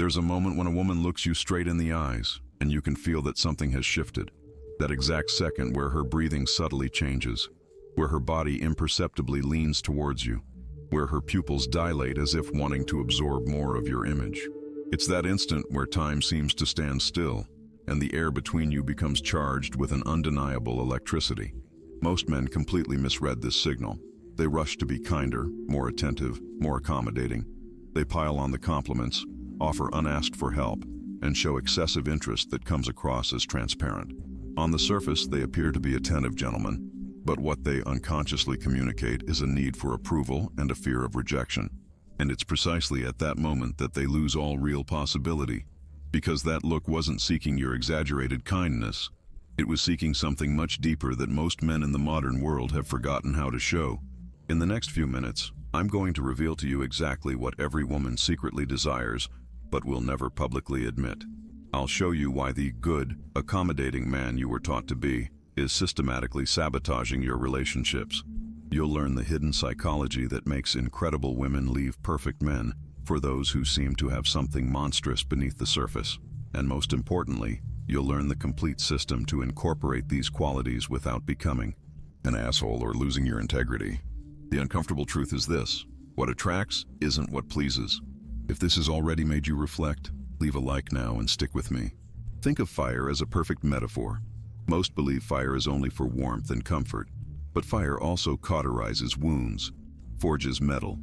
There's a moment when a woman looks you straight in the eyes, and you can feel that something has shifted. That exact second where her breathing subtly changes, where her body imperceptibly leans towards you, where her pupils dilate as if wanting to absorb more of your image. It's that instant where time seems to stand still, and the air between you becomes charged with an undeniable electricity. Most men completely misread this signal. They rush to be kinder, more attentive, more accommodating. They pile on the compliments, offer unasked for help, and show excessive interest that comes across as transparent. On the surface, they appear to be attentive gentlemen, but what they unconsciously communicate is a need for approval and a fear of rejection. And it's precisely at that moment that they lose all real possibility, because that look wasn't seeking your exaggerated kindness. It was seeking something much deeper that most men in the modern world have forgotten how to show. In the next few minutes, I'm going to reveal to you exactly what every woman secretly desires, but will never publicly admit. I'll show you why the good, accommodating man you were taught to be is systematically sabotaging your relationships. You'll learn the hidden psychology that makes incredible women leave perfect men for those who seem to have something monstrous beneath the surface. And most importantly, you'll learn the complete system to incorporate these qualities without becoming an asshole or losing your integrity. The uncomfortable truth is this: what attracts isn't what pleases. If this has already made you reflect, leave a like now and stick with me. Think of fire as a perfect metaphor. Most believe fire is only for warmth and comfort, but fire also cauterizes wounds, forges metal,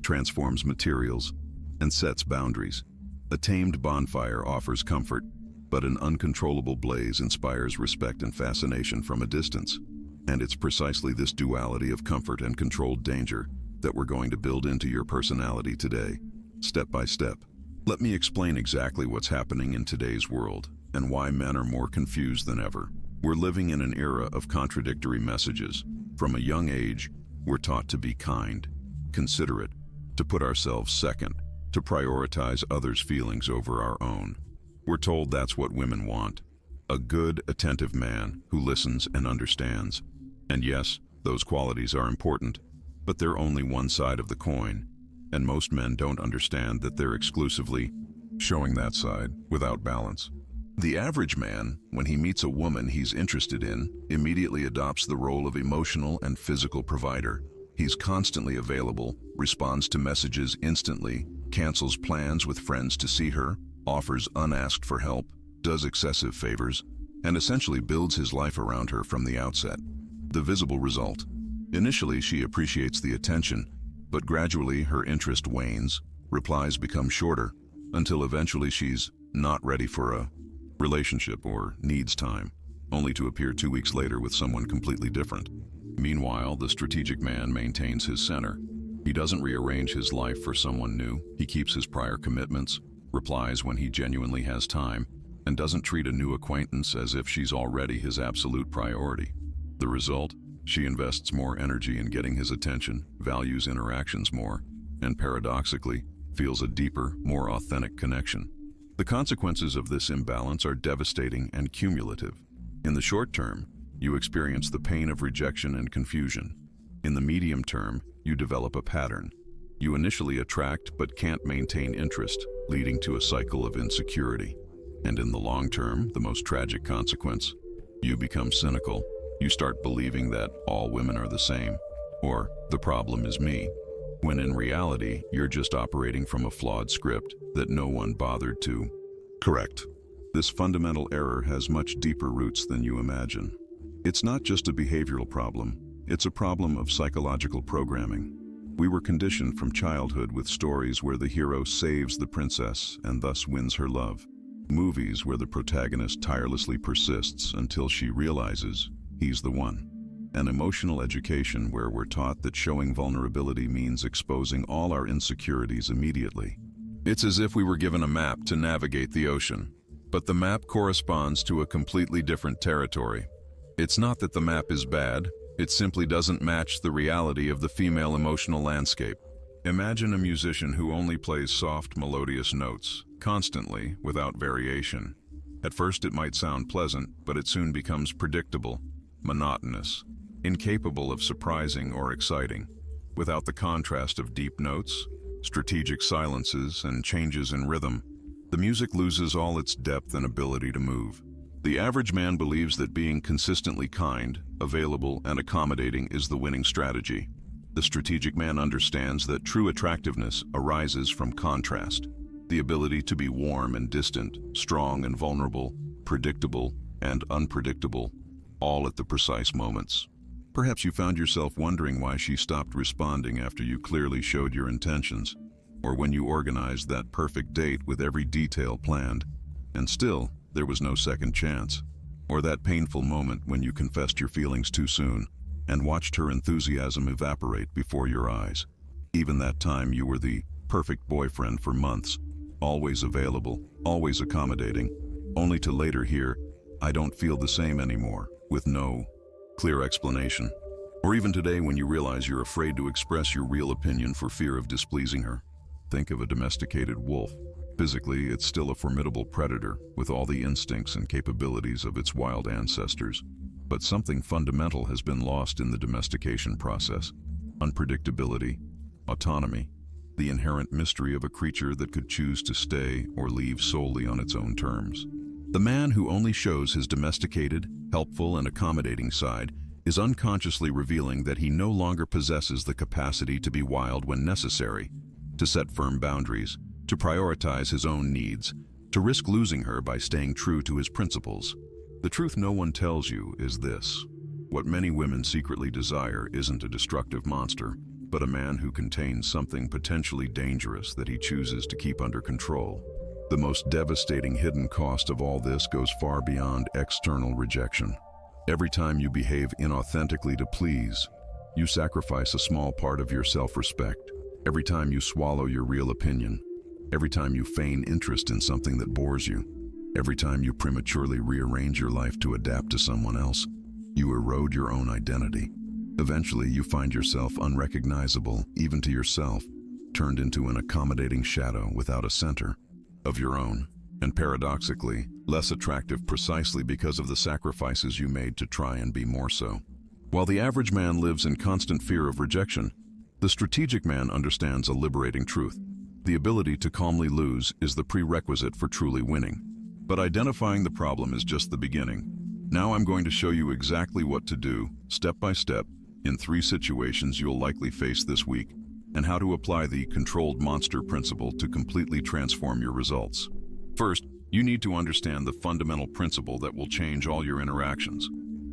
transforms materials, and sets boundaries. A tamed bonfire offers comfort, but an uncontrollable blaze inspires respect and fascination from a distance. And it's precisely this duality of comfort and controlled danger that we're going to build into your personality today, step by step. Let me explain exactly what's happening in today's world and why men are more confused than ever. We're living in an era of contradictory messages. From a young age, we're taught to be kind, considerate, to put ourselves second, to prioritize others' feelings over our own. We're told that's what women want: a good, attentive man who listens and understands. And yes, those qualities are important, but they're only one side of the coin. And most men don't understand that they're exclusively showing that side without balance. The average man, when he meets a woman he's interested in, immediately adopts the role of emotional and physical provider. He's constantly available, responds to messages instantly, cancels plans with friends to see her, offers unasked for help, does excessive favors, and essentially builds his life around her from the outset. The visible result: initially she appreciates the attention, but gradually her interest wanes, replies become shorter, until eventually she's not ready for a relationship or needs time, only to appear 2 weeks later with someone completely different. Meanwhile, the strategic man maintains his center. He doesn't rearrange his life for someone new. He keeps his prior commitments, replies when he genuinely has time, and doesn't treat a new acquaintance as if she's already his absolute priority. The result? She invests more energy in getting his attention, values interactions more, and paradoxically, feels a deeper, more authentic connection. The consequences of this imbalance are devastating and cumulative. In the short term, you experience the pain of rejection and confusion. In the medium term, you develop a pattern. You initially attract but can't maintain interest, leading to a cycle of insecurity. And in the long term, the most tragic consequence: you become cynical. You start believing that all women are the same, or the problem is me, when in reality, you're just operating from a flawed script that no one bothered to correct. This fundamental error has much deeper roots than you imagine. It's not just a behavioral problem, it's a problem of psychological programming. We were conditioned from childhood with stories where the hero saves the princess and thus wins her love. Movies where the protagonist tirelessly persists until she realizes he's the one. An emotional education where we're taught that showing vulnerability means exposing all our insecurities immediately. It's as if we were given a map to navigate the ocean, but the map corresponds to a completely different territory. It's not that the map is bad, it simply doesn't match the reality of the female emotional landscape. Imagine a musician who only plays soft, melodious notes, constantly, without variation. At first it might sound pleasant, but it soon becomes predictable, monotonous, incapable of surprising or exciting. Without the contrast of deep notes, strategic silences, and changes in rhythm, The music loses all its depth and ability to move. The average man believes that being consistently kind, available, and accommodating is the winning strategy. The strategic man understands that true attractiveness arises from contrast, the ability to be warm and distant, strong and vulnerable, predictable and unpredictable, all at the precise moments. Perhaps you found yourself wondering why she stopped responding after you clearly showed your intentions, or when you organized that perfect date with every detail planned, and still there was no second chance, or that painful moment when you confessed your feelings too soon and watched her enthusiasm evaporate before your eyes. Even that time you were the perfect boyfriend for months, always available, always accommodating, only to later hear, "I don't feel the same anymore," with no clear explanation. Or even today when you realize you're afraid to express your real opinion for fear of displeasing her. Think of a domesticated wolf. Physically, it's still a formidable predator with all the instincts and capabilities of its wild ancestors. But something fundamental has been lost in the domestication process. Unpredictability, autonomy, the inherent mystery of a creature that could choose to stay or leave solely on its own terms. The man who only shows his domesticated, helpful, and accommodating side is unconsciously revealing that he no longer possesses the capacity to be wild when necessary, to set firm boundaries, to prioritize his own needs, to risk losing her by staying true to his principles. The truth no one tells you is this: what many women secretly desire isn't a destructive monster, but a man who contains something potentially dangerous that he chooses to keep under control. The most devastating hidden cost of all this goes far beyond external rejection. Every time you behave inauthentically to please, you sacrifice a small part of your self-respect. Every time you swallow your real opinion, every time you feign interest in something that bores you, every time you prematurely rearrange your life to adapt to someone else, you erode your own identity. Eventually, you find yourself unrecognizable, even to yourself, turned into an accommodating shadow without a center of your own, and paradoxically, less attractive precisely because of the sacrifices you made to try and be more so. While the average man lives in constant fear of rejection, the strategic man understands a liberating truth. The ability to calmly lose is the prerequisite for truly winning. But identifying the problem is just the beginning. Now I'm going to show you exactly what to do, step by step, in 3 situations you'll likely face this week, and how to apply the controlled monster principle to completely transform your results. First, you need to understand the fundamental principle that will change all your interactions: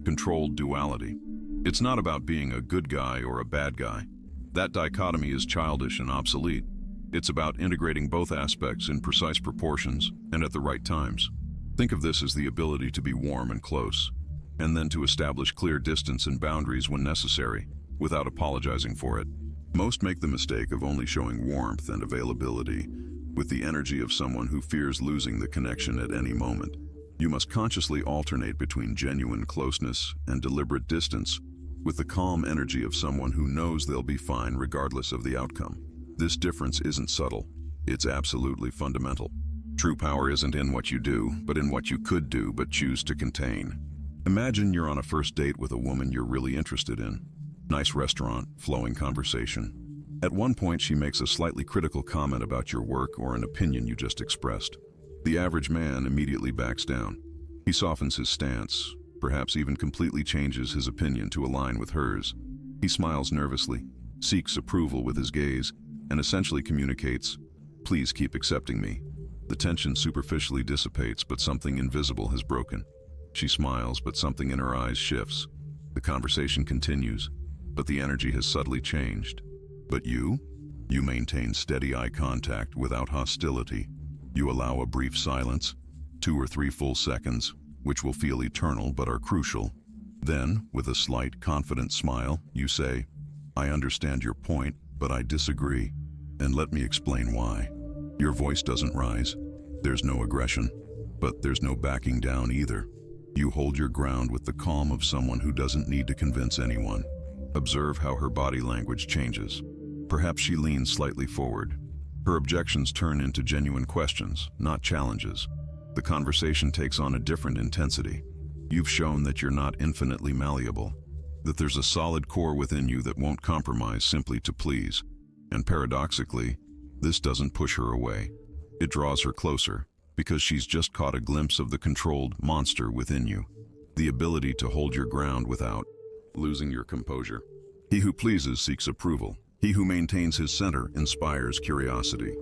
controlled duality. It's not about being a good guy or a bad guy. That dichotomy is childish and obsolete. It's about integrating both aspects in precise proportions and at the right times. Think of this as the ability to be warm and close, and then to establish clear distance and boundaries when necessary, without apologizing for it. Most make the mistake of only showing warmth and availability with the energy of someone who fears losing the connection at any moment. You must consciously alternate between genuine closeness and deliberate distance with the calm energy of someone who knows they'll be fine regardless of the outcome. This difference isn't subtle, it's absolutely fundamental. True power isn't in what you do, but in what you could do but choose to contain. Imagine you're on a first date with a woman you're really interested in. Nice restaurant, flowing conversation. At one point, she makes a slightly critical comment about your work or an opinion you just expressed. The average man immediately backs down. He softens his stance, perhaps even completely changes his opinion to align with hers. He smiles nervously, seeks approval with his gaze, and essentially communicates, "Please keep accepting me." The tension superficially dissipates, but something invisible has broken. She smiles, but something in her eyes shifts. The conversation continues, but the energy has subtly changed. But you maintain steady eye contact without hostility. You allow a brief silence, 2 or 3 full seconds, which will feel eternal but are crucial. Then, with a slight, confident smile, you say, "I understand your point, but I disagree, and let me explain why." Your voice doesn't rise. There's no aggression, but there's no backing down either. You hold your ground with the calm of someone who doesn't need to convince anyone. Observe how her body language changes. Perhaps she leans slightly forward. Her objections turn into genuine questions, not challenges. The conversation takes on a different intensity. You've shown that you're not infinitely malleable, that there's a solid core within you that won't compromise simply to please. And paradoxically, this doesn't push her away. It draws her closer, because she's just caught a glimpse of the controlled monster within you, the ability to hold your ground without losing your composure. He who pleases seeks approval. He who maintains his center inspires curiosity.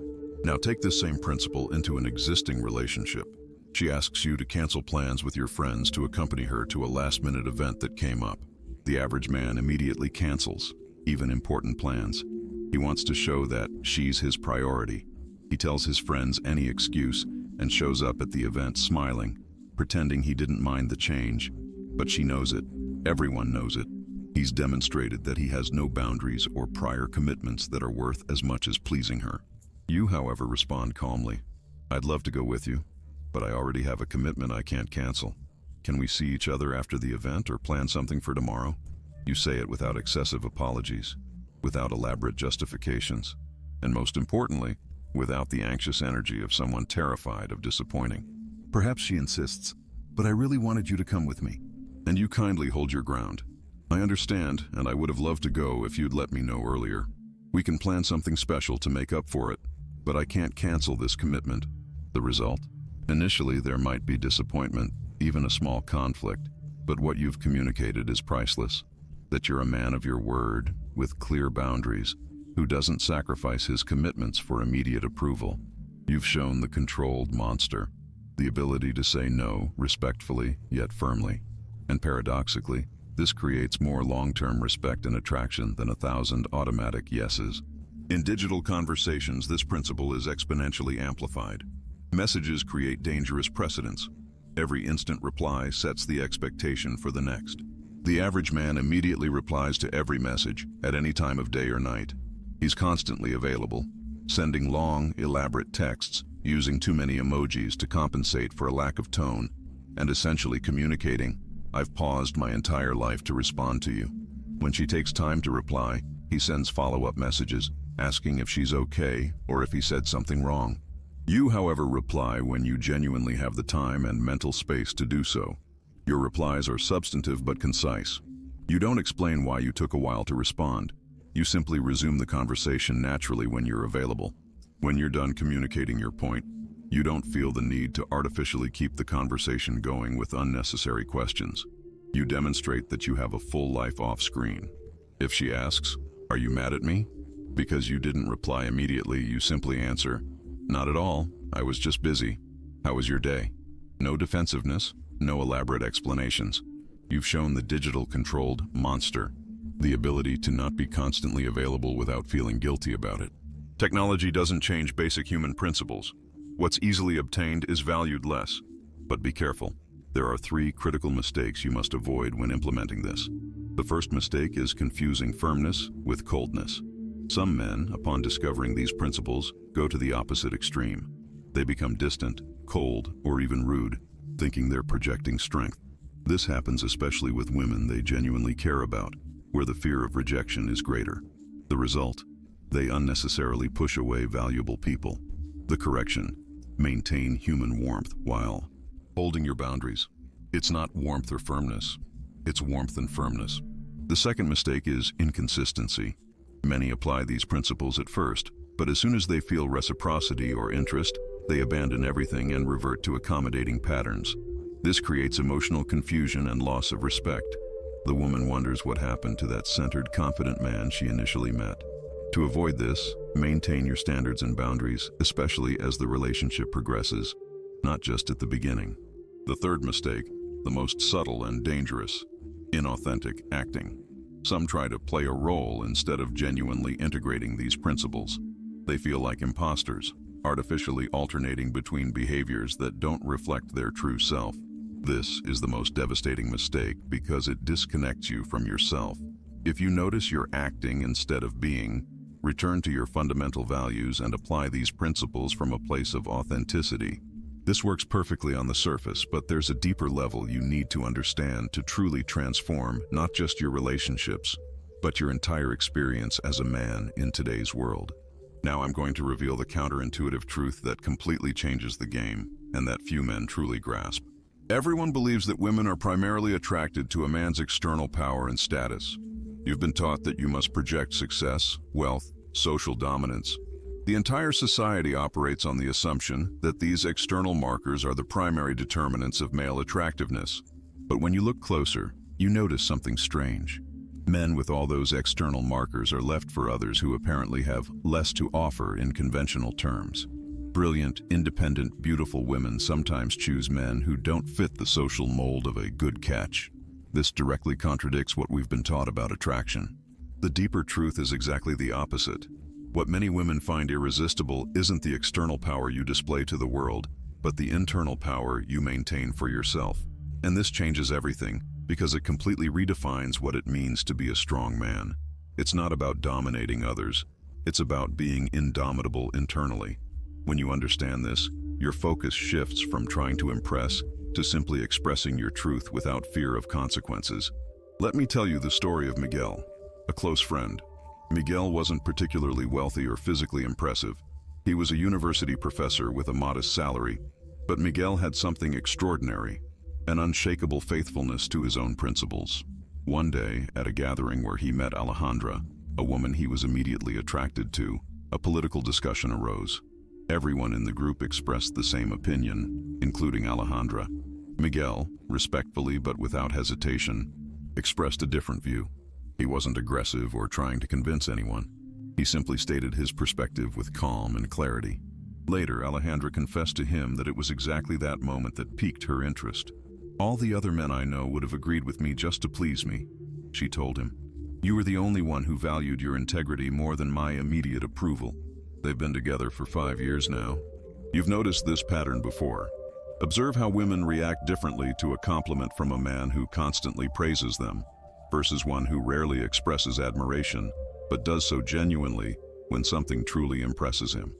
Now take this same principle into an existing relationship. She asks you to cancel plans with your friends to accompany her to a last-minute event that came up. The average man immediately cancels, even important plans. He wants to show that she's his priority. He tells his friends any excuse and shows up at the event smiling, pretending he didn't mind the change. But she knows it. Everyone knows it. He's demonstrated that he has no boundaries or prior commitments that are worth as much as pleasing her. You, however, respond calmly. I'd love to go with you, but I already have a commitment I can't cancel. Can we see each other after the event or plan something for tomorrow? You say it without excessive apologies, without elaborate justifications, and most importantly, without the anxious energy of someone terrified of disappointing. Perhaps she insists, but I really wanted you to come with me. And you kindly hold your ground. I understand, and I would have loved to go if you'd let me know earlier. We can plan something special to make up for it, but I can't cancel this commitment. The result? Initially, there might be disappointment, even a small conflict, but what you've communicated is priceless. That you're a man of your word, with clear boundaries, who doesn't sacrifice his commitments for immediate approval. You've shown the controlled monster, the ability to say no respectfully yet firmly. And paradoxically, this creates more long-term respect and attraction than 1,000 automatic yeses. In digital conversations, this principle is exponentially amplified. Messages create dangerous precedents. Every instant reply sets the expectation for the next. The average man immediately replies to every message at any time of day or night. He's constantly available, sending long, elaborate texts, using too many emojis to compensate for a lack of tone, and essentially communicating, I've paused my entire life to respond to you. When she takes time to reply, he sends follow-up messages, asking if she's okay or if he said something wrong. You, however, reply when you genuinely have the time and mental space to do so. Your replies are substantive but concise. You don't explain why you took a while to respond. You simply resume the conversation naturally when you're available. When you're done communicating your point, you don't feel the need to artificially keep the conversation going with unnecessary questions. You demonstrate that you have a full life off-screen. If she asks, "Are you mad at me?" Because you didn't reply immediately, you simply answer, "Not at all, I was just busy. How was your day?" No defensiveness, no elaborate explanations. You've shown the digital-controlled monster the ability to not be constantly available without feeling guilty about it. Technology doesn't change basic human principles. What's easily obtained is valued less. But be careful. There are 3 critical mistakes you must avoid when implementing this. The first mistake is confusing firmness with coldness. Some men, upon discovering these principles, go to the opposite extreme. They become distant, cold, or even rude, thinking they're projecting strength. This happens especially with women they genuinely care about, where the fear of rejection is greater. The result? They unnecessarily push away valuable people. The correction: maintain human warmth while holding your boundaries. It's not warmth or firmness. It's warmth and firmness. The second mistake is inconsistency. Many apply these principles at first, but as soon as they feel reciprocity or interest, they abandon everything and revert to accommodating patterns. This creates emotional confusion and loss of respect. The woman wonders what happened to that centered, confident man she initially met. To avoid this, maintain your standards and boundaries, especially as the relationship progresses, not just at the beginning. The third mistake, the most subtle and dangerous: inauthentic acting. Some try to play a role instead of genuinely integrating these principles. They feel like imposters, artificially alternating between behaviors that don't reflect their true self. This is the most devastating mistake because it disconnects you from yourself. If you notice you're acting instead of being, return to your fundamental values and apply these principles from a place of authenticity. This works perfectly on the surface, but there's a deeper level you need to understand to truly transform not just your relationships, but your entire experience as a man in today's world. Now I'm going to reveal the counterintuitive truth that completely changes the game, and that few men truly grasp. Everyone believes that women are primarily attracted to a man's external power and status. You've been taught that you must project success, wealth, social dominance. The entire society operates on the assumption that these external markers are the primary determinants of male attractiveness. But when you look closer, you notice something strange. Men with all those external markers are left for others who apparently have less to offer in conventional terms. Brilliant, independent, beautiful women sometimes choose men who don't fit the social mold of a good catch. This directly contradicts what we've been taught about attraction. The deeper truth is exactly the opposite. What many women find irresistible isn't the external power you display to the world, but the internal power you maintain for yourself. And this changes everything, because it completely redefines what it means to be a strong man. It's not about dominating others. It's about being indomitable internally. When you understand this, your focus shifts from trying to impress to simply expressing your truth without fear of consequences. Let me tell you the story of Miguel, a close friend. Miguel wasn't particularly wealthy or physically impressive. He was a university professor with a modest salary, but Miguel had something extraordinary, an unshakable faithfulness to his own principles. One day, at a gathering where he met Alejandra, a woman he was immediately attracted to, a political discussion arose. Everyone in the group expressed the same opinion, including Alejandra. Miguel, respectfully but without hesitation, expressed a different view. He wasn't aggressive or trying to convince anyone. He simply stated his perspective with calm and clarity. Later, Alejandra confessed to him that it was exactly that moment that piqued her interest. "All the other men I know would have agreed with me just to please me," she told him. "You were the only one who valued your integrity more than my immediate approval." They've been together for 5 years now. You've noticed this pattern before. Observe how women react differently to a compliment from a man who constantly praises them, versus one who rarely expresses admiration, but does so genuinely when something truly impresses him.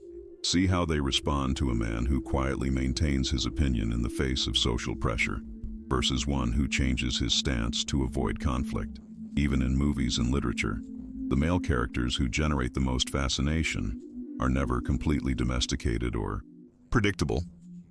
See how they respond to a man who quietly maintains his opinion in the face of social pressure, versus one who changes his stance to avoid conflict. Even in movies and literature, the male characters who generate the most fascination are never completely domesticated or predictable.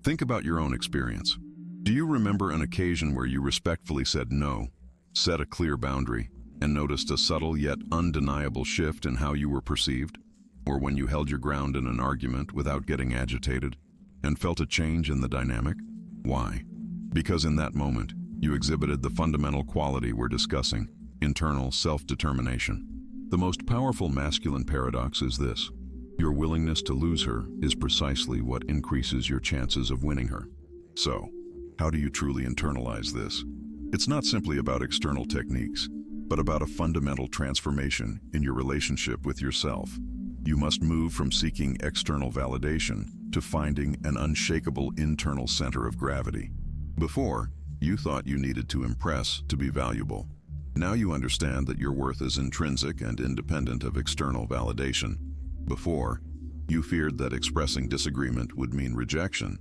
Think about your own experience. Do you remember an occasion where you respectfully said no, set a clear boundary, and noticed a subtle yet undeniable shift in how you were perceived? Or when you held your ground in an argument without getting agitated and felt a change in the dynamic? Why? Because in that moment, you exhibited the fundamental quality we're discussing, internal self-determination. The most powerful masculine paradox is this: your willingness to lose her is precisely what increases your chances of winning her. So, how do you truly internalize this? It's not simply about external techniques, but about a fundamental transformation in your relationship with yourself. You must move from seeking external validation to finding an unshakable internal center of gravity. Before, you thought you needed to impress to be valuable. Now you understand that your worth is intrinsic and independent of external validation. Before, you feared that expressing disagreement would mean rejection.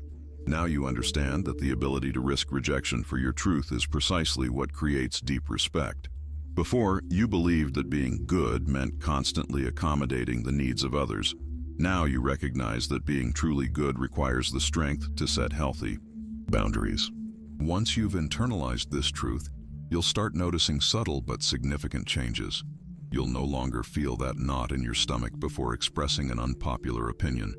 Now you understand that the ability to risk rejection for your truth is precisely what creates deep respect. Before, you believed that being good meant constantly accommodating the needs of others. Now you recognize that being truly good requires the strength to set healthy boundaries. Once you've internalized this truth, you'll start noticing subtle but significant changes. You'll no longer feel that knot in your stomach before expressing an unpopular opinion.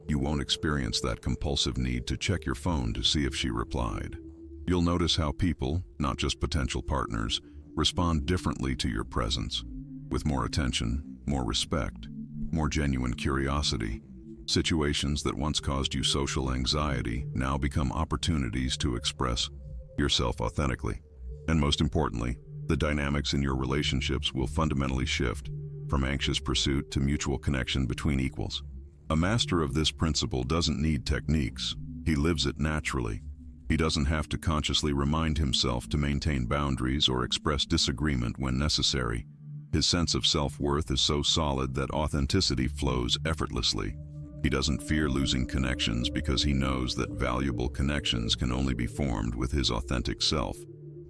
You won't experience that compulsive need to check your phone to see if she replied. You'll notice how people, not just potential partners, respond differently to your presence, with more attention, more respect, more genuine curiosity. Situations that once caused you social anxiety now become opportunities to express yourself authentically. And most importantly, the dynamics in your relationships will fundamentally shift from anxious pursuit to mutual connection between equals. A master of this principle doesn't need techniques. He lives it naturally. He doesn't have to consciously remind himself to maintain boundaries or express disagreement when necessary. His sense of self-worth is so solid that authenticity flows effortlessly. He doesn't fear losing connections because he knows that valuable connections can only be formed with his authentic self.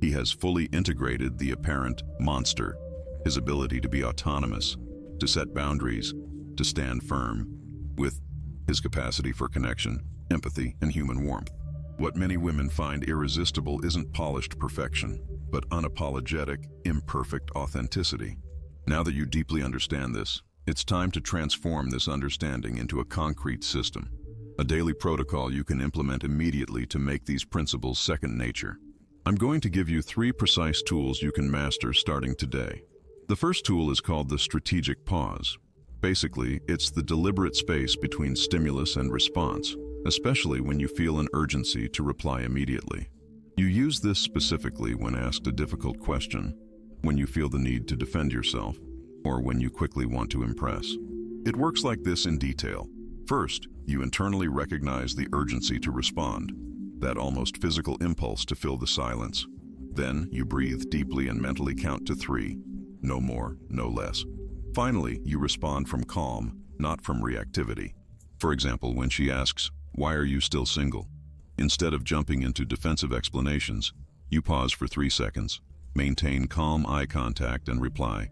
He has fully integrated the apparent monster, his ability to be autonomous, to set boundaries, to stand firm, with his capacity for connection, empathy, and human warmth. What many women find irresistible isn't polished perfection, but unapologetic, imperfect authenticity. Now that you deeply understand this, It's time to transform this understanding into a concrete system, a daily protocol you can implement immediately to make these principles second nature. I'm going to give you 3 precise tools you can master starting today. The first tool is called the strategic pause. Basically, it's the deliberate space between stimulus and response, especially when you feel an urgency to reply immediately. You use this specifically when asked a difficult question, when you feel the need to defend yourself, or when you quickly want to impress. It works like this in detail. First, you internally recognize the urgency to respond, that almost physical impulse to fill the silence. Then, you breathe deeply and mentally count to 3, no more, no less. Finally, you respond from calm, not from reactivity. For example, when she asks, "Why are you still single?" Instead of jumping into defensive explanations, you pause for 3 seconds, maintain calm eye contact, and reply,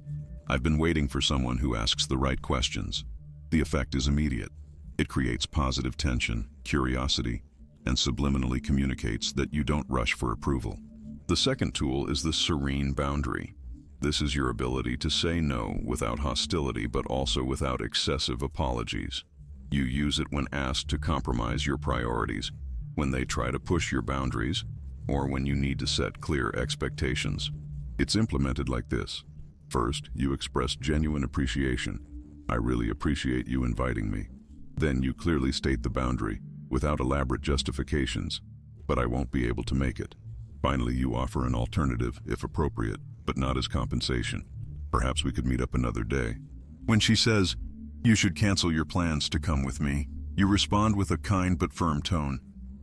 "I've been waiting for someone who asks the right questions." The effect is immediate. It creates positive tension, curiosity, and subliminally communicates that you don't rush for approval. The second tool is the serene boundary. This is your ability to say no without hostility but also without excessive apologies. You use it when asked to compromise your priorities, when they try to push your boundaries, or when you need to set clear expectations. It's implemented like this. First, you express genuine appreciation. "I really appreciate you inviting me." Then you clearly state the boundary, without elaborate justifications, "But I won't be able to make it." Finally, you offer an alternative, if appropriate, but not as compensation. "Perhaps we could meet up another day." When she says, "You should cancel your plans to come with me," you respond with a kind but firm tone.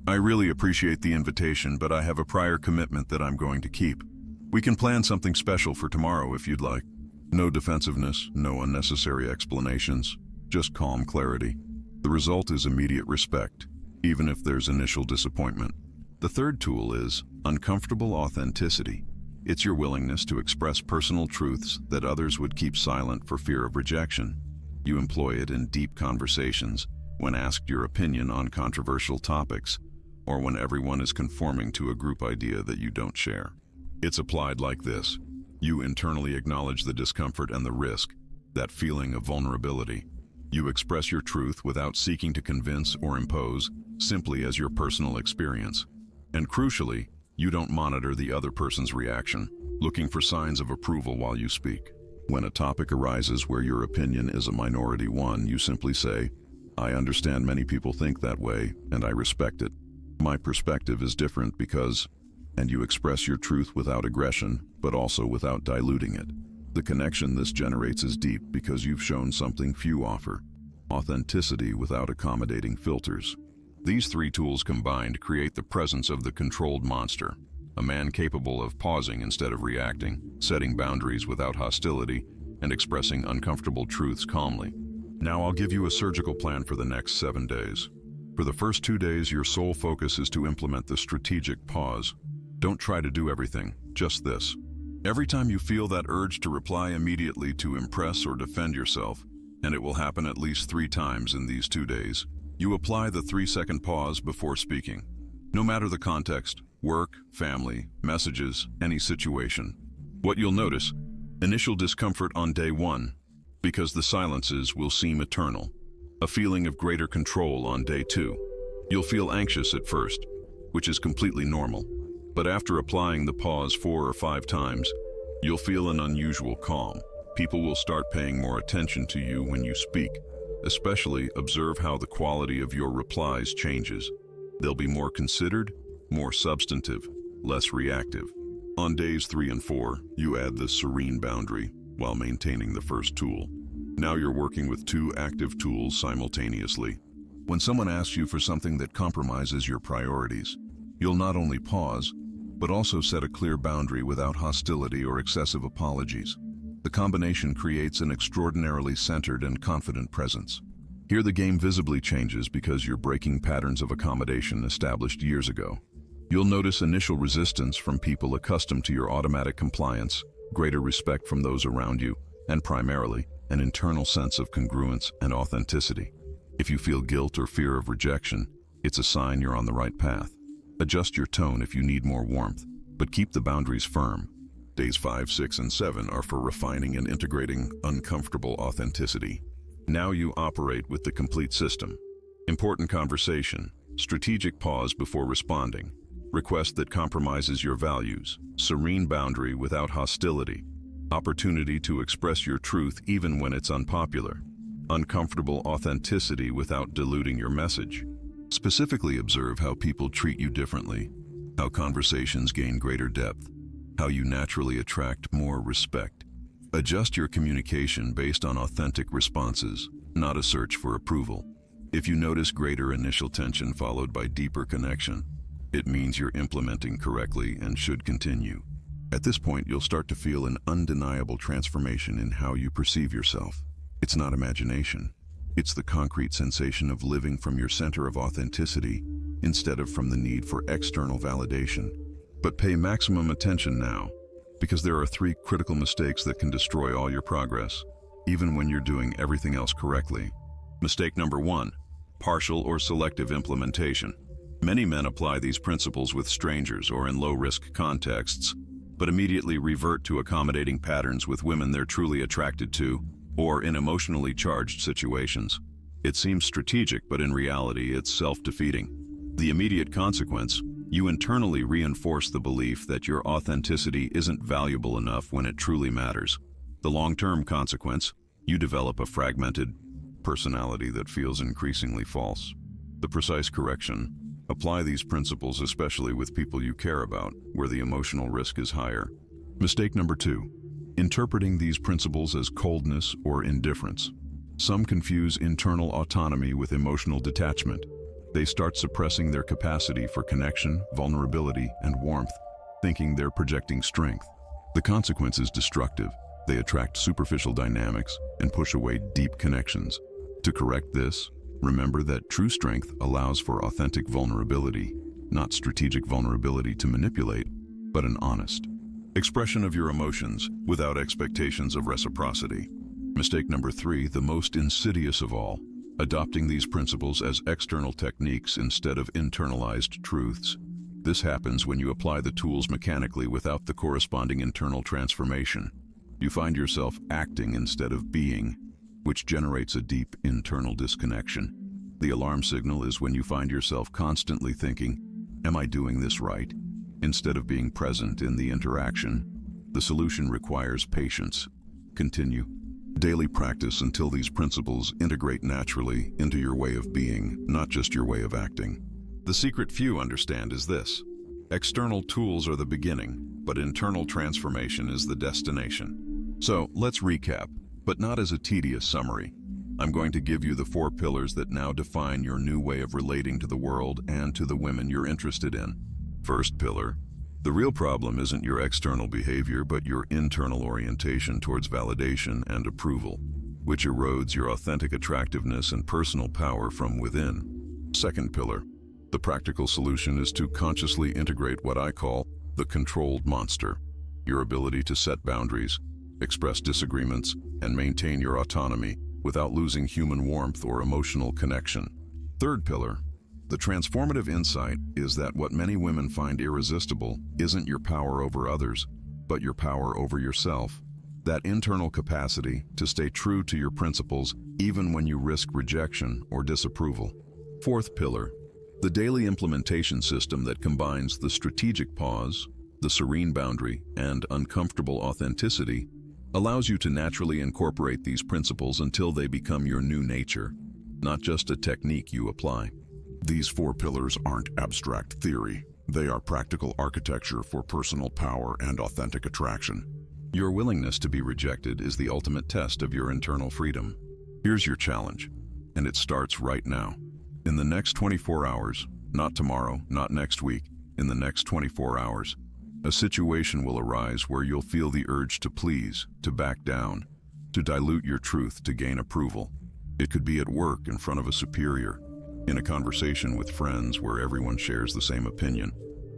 "I really appreciate the invitation, but I have a prior commitment that I'm going to keep. We can plan something special for tomorrow if you'd like." No defensiveness, no unnecessary explanations, just calm clarity. The result is immediate respect, even if there's initial disappointment. The third tool is uncomfortable authenticity. It's your willingness to express personal truths that others would keep silent for fear of rejection. You employ it in deep conversations, when asked your opinion on controversial topics, or when everyone is conforming to a group idea that you don't share. It's applied like this. You internally acknowledge the discomfort and the risk, that feeling of vulnerability. You express your truth without seeking to convince or impose, simply as your personal experience. And crucially, you don't monitor the other person's reaction, looking for signs of approval while you speak. When a topic arises where your opinion is a minority one, you simply say, "I understand many people think that way, and I respect it. My perspective is different because..." And you express your truth without aggression, but also without diluting it. The connection this generates is deep because you've shown something few offer: authenticity without accommodating filters. These 3 tools combined create the presence of the controlled monster, a man capable of pausing instead of reacting, setting boundaries without hostility, and expressing uncomfortable truths calmly. Now I'll give you a surgical plan for the next 7 days. For the first 2 days, your sole focus is to implement the strategic pause. Don't try to do everything, just this. Every time you feel that urge to reply immediately to impress or defend yourself, and it will happen at least 3 times in these 2 days, you apply the 3-second pause before speaking. No matter the context, work, family, messages, any situation. What you'll notice: initial discomfort on day 1, because the silences will seem eternal. A feeling of greater control on day 2. You'll feel anxious at first, which is completely normal. But after applying the pause 4 or 5 times, you'll feel an unusual calm. People will start paying more attention to you when you speak. Especially observe how the quality of your replies changes. They'll be more considered, more substantive, less reactive. On days 3 and 4, you add the serene boundary while maintaining the first tool. Now you're working with 2 active tools simultaneously. When someone asks you for something that compromises your priorities, you'll not only pause, but also set a clear boundary without hostility or excessive apologies. The combination creates an extraordinarily centered and confident presence. Here the game visibly changes because you're breaking patterns of accommodation established years ago. You'll notice initial resistance from people accustomed to your automatic compliance, greater respect from those around you, and primarily, an internal sense of congruence and authenticity. If you feel guilt or fear of rejection, it's a sign you're on the right path. Adjust your tone if you need more warmth, but keep the boundaries firm. Days 5, 6, and 7 are for refining and integrating uncomfortable authenticity. Now you operate with the complete system. Important conversation, strategic pause before responding, request that compromises your values, serene boundary without hostility, opportunity to express your truth even when it's unpopular, uncomfortable authenticity without diluting your message. Specifically observe how people treat you differently, how conversations gain greater depth, how you naturally attract more respect. Adjust your communication based on authentic responses, not a search for approval. If you notice greater initial tension followed by deeper connection, it means you're implementing correctly and should continue. At this point, you'll start to feel an undeniable transformation in how you perceive yourself. It's not imagination. It's the concrete sensation of living from your center of authenticity instead of from the need for external validation. But pay maximum attention now, because there are 3 critical mistakes that can destroy all your progress, even when you're doing everything else correctly. Mistake number 1, partial or selective implementation. Many men apply these principles with strangers or in low-risk contexts, but immediately revert to accommodating patterns with women they're truly attracted to, or in emotionally charged situations. It seems strategic, but in reality, it's self-defeating. The immediate consequence: you internally reinforce the belief that your authenticity isn't valuable enough when it truly matters. The long-term consequence: you develop a fragmented personality that feels increasingly false. The precise correction: apply these principles especially with people you care about, where the emotional risk is higher. Mistake number 2, interpreting these principles as coldness or indifference. Some confuse internal autonomy with emotional detachment. They start suppressing their capacity for connection, vulnerability, and warmth, thinking they're projecting strength. The consequence is destructive. They attract superficial dynamics and push away deep connections. To correct this, remember that true strength allows for authentic vulnerability, not strategic vulnerability to manipulate, but an honest expression of your emotions without expectations of reciprocity. Mistake number 3, the most insidious of all, adopting these principles as external techniques instead of internalized truths. This happens when you apply the tools mechanically without the corresponding internal transformation. You find yourself acting instead of being, which generates a deep internal disconnection. The alarm signal is when you find yourself constantly thinking, "Am I doing this right?" instead of being present in the interaction. The solution requires patience. Continue. Daily practice until these principles integrate naturally into your way of being, not just your way of acting. The secret few understand is this: external tools are the beginning, but internal transformation is the destination. So let's recap, but not as a tedious summary. I'm going to give you the 4 pillars that now define your new way of relating to the world and to the women you're interested in. First pillar: the real problem isn't your external behavior, but your internal orientation towards validation and approval, which erodes your authentic attractiveness and personal power from within. Second pillar: the practical solution is to consciously integrate what I call the controlled monster, your ability to set boundaries, express disagreements, and maintain your autonomy without losing human warmth or emotional connection. Third pillar: the transformative insight is that what many women find irresistible isn't your power over others, but your power over yourself. That internal capacity to stay true to your principles even when you risk rejection or disapproval. Fourth pillar: the daily implementation system that combines the strategic pause, the serene boundary, and uncomfortable authenticity allows you to naturally incorporate these principles until they become your new nature, not just a technique you apply. These 4 pillars aren't abstract theory. They are practical architecture for personal power and authentic attraction. Your willingness to be rejected is the ultimate test of your internal freedom. Here's your challenge, and it starts right now. In the next 24 hours, not tomorrow, not next week, in the next 24 hours, a situation will arise where you'll feel the urge to please, to back down, to dilute your truth to gain approval. It could be at work in front of a superior, in a conversation with friends where everyone shares the same opinion,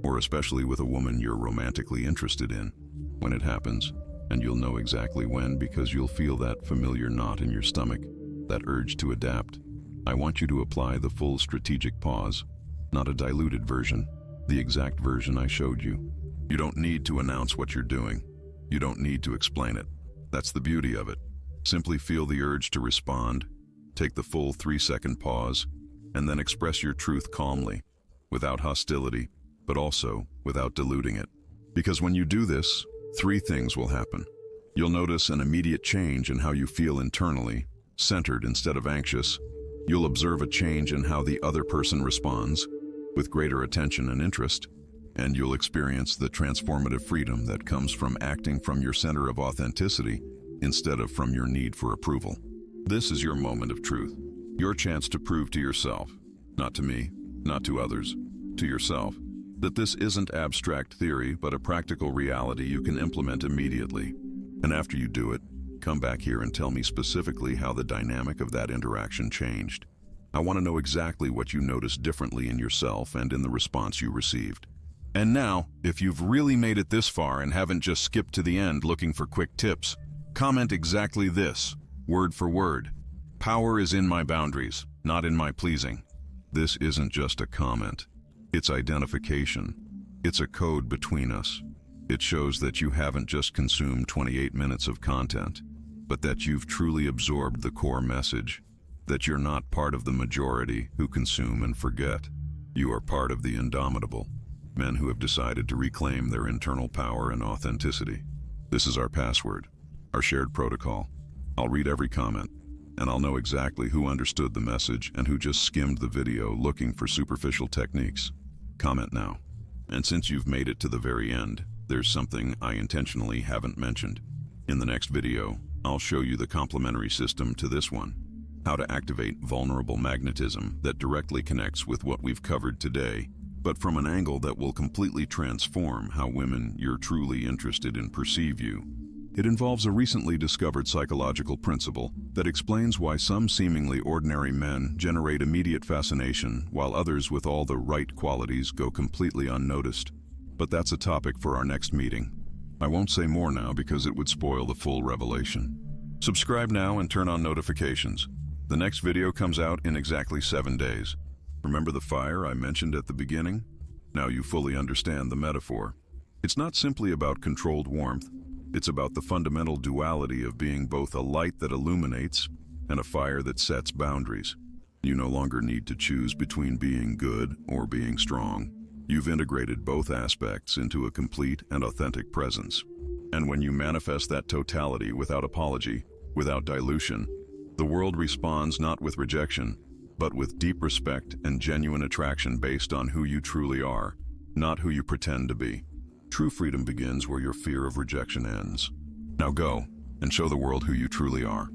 or especially with a woman you're romantically interested in. When it happens, and you'll know exactly when because you'll feel that familiar knot in your stomach, that urge to adapt, I want you to apply the full strategic pause, not a diluted version, the exact version I showed you. You don't need to announce what you're doing. You don't need to explain it. That's the beauty of it. Simply feel the urge to respond, take the full 3-second pause, and then express your truth calmly, without hostility, but also without diluting it. Because when you do this, 3 things will happen. You'll notice an immediate change in how you feel internally, centered instead of anxious. You'll observe a change in how the other person responds, with greater attention and interest. And you'll experience the transformative freedom that comes from acting from your center of authenticity instead of from your need for approval. This is your moment of truth, your chance to prove to yourself, not to me, not to others, to yourself, that this isn't abstract theory but a practical reality you can implement immediately. And after you do it, come back here and tell me specifically how the dynamic of that interaction changed. I want to know exactly what you noticed differently in yourself and in the response you received. And now, if you've really made it this far and haven't just skipped to the end looking for quick tips, comment exactly this, word for word. Power is in my boundaries, not in my pleasing. This isn't just a comment. It's identification. It's a code between us. It shows that you haven't just consumed 28 minutes of content, but that you've truly absorbed the core message, that you're not part of the majority who consume and forget. You are part of the indomitable, men who have decided to reclaim their internal power and authenticity. This is our password, our shared protocol. I'll read every comment, and I'll know exactly who understood the message and who just skimmed the video looking for superficial techniques. Comment now. And since you've made it to the very end, there's something I intentionally haven't mentioned. In the next video, I'll show you the complementary system to this one, how to activate vulnerable magnetism that directly connects with what we've covered today, but from an angle that will completely transform how women you're truly interested in perceive you. It involves a recently discovered psychological principle that explains why some seemingly ordinary men generate immediate fascination while others with all the right qualities go completely unnoticed. But that's a topic for our next meeting. I won't say more now because it would spoil the full revelation. Subscribe now and turn on notifications. The next video comes out in exactly 7 days. Remember the fire I mentioned at the beginning? Now you fully understand the metaphor. It's not simply about controlled warmth. It's about the fundamental duality of being both a light that illuminates and a fire that sets boundaries. You no longer need to choose between being good or being strong. You've integrated both aspects into a complete and authentic presence. And when you manifest that totality without apology, without dilution, the world responds not with rejection, but with deep respect and genuine attraction based on who you truly are, not who you pretend to be. True freedom begins where your fear of rejection ends. Now go and show the world who you truly are.